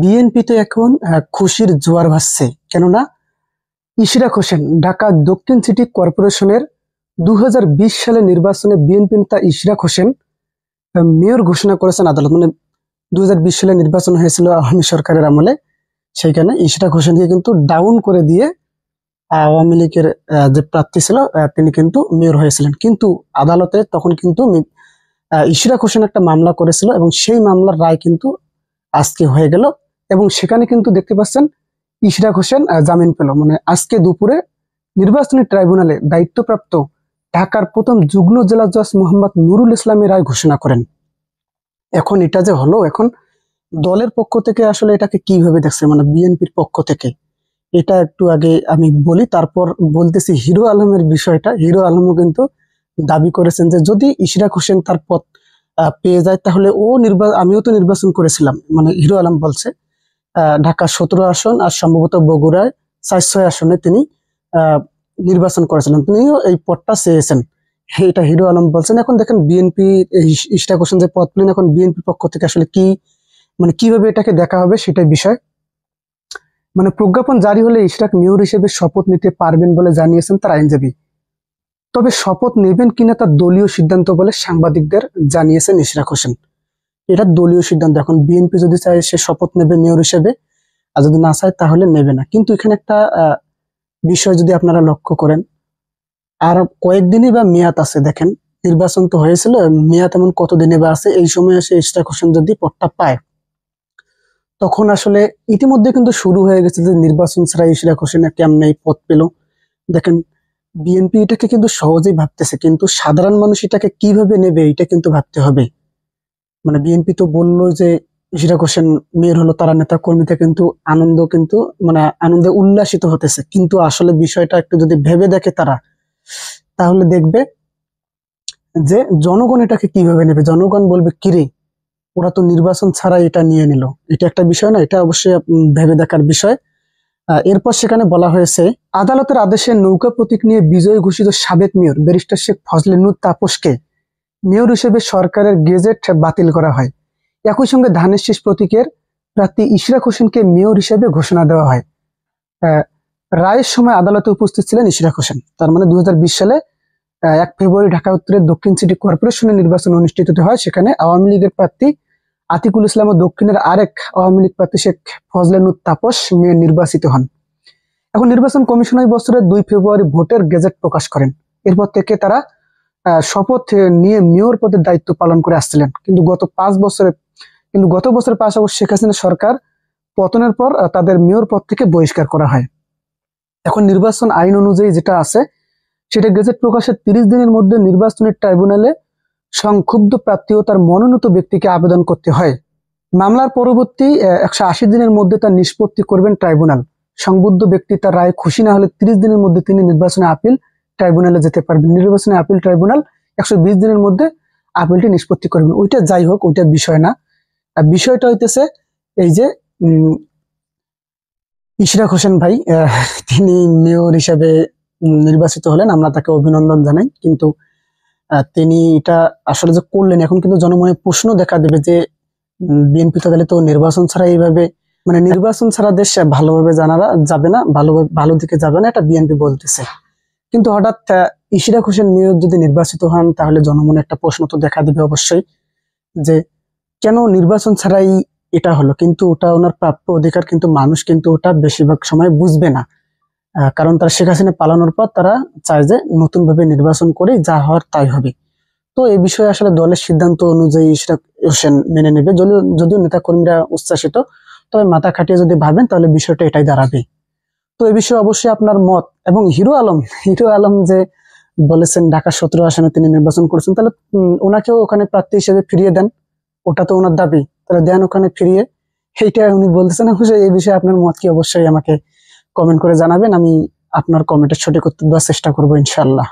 বিএনপিতে এখন খুশির জোয়ার ভাসছে। কেননা ইশরাক হোসেন ঢাকা দক্ষিণ সিটি কর্পোরেশনের 2020 সালে নির্বাচনে বিএনপি নেতা ইশরাক হোসেন মেয়র ঘোষণা করেছেন আদালত। 2020 সালে নির্বাচন হয়েছিল আওয়ামী সরকারের আমলে। সেইখানে ইশরাক হোসেনকে কিন্তু ডাউন করে দিয়ে আওয়ামী লীগের যে প্রার্থী ছিল তিনি কিন্তু মেয়র হয়েছিলেন। কিন্তু আদালতে তখন কিন্তু ইশরাক হোসেন একটা মামলা করেছিল এবং সেই মামলার রায় কিন্তু আজকে হয়ে গেল। এবং সেখানে কিন্তু দেখতে পাচ্ছেন ইশরাক হোসেন জামিন পেল। আজকে দুপুরে নির্বাচনী ট্রাইব্যুনালে দায়িত্বপ্রাপ্ত ঢাকার প্রথম যুগ্ম জেলা জজ মোহাম্মদ নুরুল ইসলামের রায় ঘোষণা করেন। এখন এটা যে হলো, এখন দলের পক্ষ থেকে আসলে এটাকে কিভাবে দেখছে, বিএনপির পক্ষ থেকে, এটা একটু আগে আমি বলি, তারপর বলতেছি হিরো আলমের বিষয়টা। হিরো আলমও কিন্তু দাবি করেছেন যে যদি ইশরাক হোসেন তার পদ পেয়ে যায় তাহলে আমিও তো নির্বাচন করেছিলাম। হিরো আলম বলছে ঢাকা 17 আসন আর সম্ভবত বগুড়ায় 4-6 আসনে তিনি নির্বাচন করেছিলেন, তিনিও এই পদটা চেয়েছেন। এটা হিরো আলম বলছেন। এখন দেখেন বিএনপি ইশরাক হোসেন যে পদ পেলেন, এখন বিএনপির পক্ষ থেকে আসলে কি কিভাবে এটাকে দেখা হবে সেটাই বিষয়। প্রজ্ঞাপন জারি হলে ইশরাক মেয়র হিসেবে শপথ নিতে পারবেন বলে জানিয়েছেন তার আইনজীবী। তবে শপথ নেবেন কিনা তার দলীয় সিদ্ধান্ত বলে সাংবাদিকদের জানিয়েছেন ইশরাক হোসেন। এটা দলীয় সিদ্ধান্ত। এখন বিএনপি যদি চায় সে শপথ নেবে মেয়র হিসেবে, আর যদি না চায় তাহলে নেবে না। কিন্তু এখানে একটা বিষয় যদি আপনারা লক্ষ্য করেন, আর কয়েকদিনই বা মেয়াদ আছে। দেখেন নির্বাচন তো হয়েছিল, মেয়াদ এমন কতদিনে বা আছে। এই সময় এসে ইশরাক হোসেন যদি পদটা পায়, তখন আসলে ইতিমধ্যে কিন্তু শুরু হয়ে গেছে যে নির্বাচন ছাড়া ইশরাক হোসেন কেমনে এই পদ পেল। দেখেন বিএনপি এটাকে কিন্তু সহজেই ভাবতেছে, কিন্তু সাধারণ মানুষ এটাকে কিভাবে নেবে এটা কিন্তু ভাবতে হবে। বিএনপি তো বললো যে ইশরাক হোসেন মেয়র হলো, তারা নেতা কর্মীতে কিন্তু আনন্দে উল্লাসিত হতেছে। কিন্তু আসলে বিষয়টা একটু যদি ভেবে দেখে তারা, তাহলে দেখবে যে জনগণ এটাকে কিভাবে নেবে। জনগণ বলবে কিরে, ওরা তো নির্বাচন ছাড়া এটা নিয়ে নিল। এটা একটা বিষয় না, এটা অবশ্যই ভেবে দেখার বিষয়। এরপর সেখানে বলা হয়েছে আদালতের আদেশে নৌকা প্রতীক নিয়ে বিজয়ী ঘোষিত সাবেক mayor barrister Sheikh Fazle Noor তাপসকে mayor হিসেবে সরকারের গেজেট বাতিল করা হয়। একই সঙ্গে ধানের শীষ প্রতীকের প্রার্থী ইশরাক হোসেনকে মেয়র হিসেবে ঘোষণা দেওয়া হয়। রায়ের সময় আদালতে উপস্থিত ছিলেন ইশরাক হোসেন। তার 2020 সালে 1 ফেব্রুয়ারি ঢাকা উত্তরের দক্ষিণ সিটি কর্পোরেশনের নির্বাচন অনুষ্ঠিত হয়। সেখানে আওয়ামী লীগের প্রার্থী আতিকুল ইসলাম ও দক্ষিণের আরেক আওয়ামী লীগ প্রার্থী শেখ ফজলে নূর তাপস মেয়র নির্বাচিত হন। এখন নির্বাচন কমিশন ওই বছরের 2 ফেব্রুয়ারি ভোটের গেজেট প্রকাশ করেন। এরপর থেকে তারা শপথ নিয়ে মেয়র পদের দায়িত্ব পালন করে আসছিলেন। কিন্তু গত 5 বছরে 5 আগস্ট শেখ হাসিনা সরকার পতনের পর তাদের মেয়র পদ থেকে বহিষ্কার করা হয়। এখন নির্বাচন আইন অনুযায়ী যেটা আছে, সেটা গেজেট প্রকাশের 30 দিনের মধ্যে নির্বাচনের ট্রাইব্যুনালে সংক্ষুব্ধ প্রার্থী ও তার মনোনীত ব্যক্তিকে আবেদন করতে হয়। মামলার পরবর্তী 180 দিনের মধ্যে তার নিষ্পত্তি করবেন ট্রাইব্যুনাল। সংবদ্ধ ব্যক্তি তার রায়ে খুশি না হলে 30 দিনের মধ্যে তিনি নির্বাচনে আপিল ট্রাইব্যুনালে যেতে পারবেন। নির্বাচনে আপিল ট্রাইব্যুনাল 120 দিনের মধ্যে আপিলটি নিষ্পত্তি করবেন। ওইটা যাই হোক, ওইটা বিষয় না। বিষয়টা হইতেছে এই যে ইশরাক হোসেন ভাই তিনি মেয়র হিসেবে নির্বাচিত হলেন, আমরা তাকে অভিনন্দন জানাই। কিন্তু তিনি এটা আসলে যে করলেন, এখন কিন্তু জনমনে প্রশ্ন দেখা দেবে যে বিএনপি তাহলে তো নির্বাচন ছাড়া এইভাবে নির্বাচন ছাড়া দেশ ভালোভাবে যাবে না, ভালো দিকে যাবে না, এটা বিএনপি বলতেছে। কিন্তু হঠাৎ ইশরাক হোসেন মেয়র যদি নির্বাচিত হন, তাহলে জনমনে একটা প্রশ্ন তো দেখা দিবে অবশ্যই যে কেন নির্বাচন ছাড়াই এটা হলো। কিন্তু ওটা ওনার প্রাপ্য অধিকার, কিন্তু মানুষ কিন্তু ওটা বেশিরভাগ সময় বুঝবে না। কারণ তারা শেখ হাসিনা পালানোর পর তারা চায় যে নতুন ভাবে নির্বাচন করে যা হওয়ার তাই হবে। তো এই বিষয়ে আসলে দলের সিদ্ধান্ত অনুযায়ী ইশরাক হোসেন মেনে নেবে। যদিও নেতাকর্মীরা উচ্ছ্বাসিত, তবে মাথা খাটিয়ে যদি ভাবেন তাহলে বিষয়টা এটাই দাঁড়াবে। তো এই বিষয়ে অবশ্যই আপনার মত। এবং হিরো আলম যে বলেছেন ঢাকা 17 আসনে তিনি নির্বাচন করেছেন, তাহলে ওনাকেও ওখানে প্রার্থী হিসেবে ফিরিয়ে দেন। ওটা তো ওনার দাবি, তাহলে দেন ওখানে ফিরিয়ে। এইটা উনি বলতেছেন। অবশ্যই এই বিষয়ে আপনার মত কি অবশ্যই আমাকে কমেন্ট করে জানাবেন। আমি আপনার কমেন্টের সঠিক উত্তর দেওয়ার চেষ্টা করবো ইনশাল্লাহ।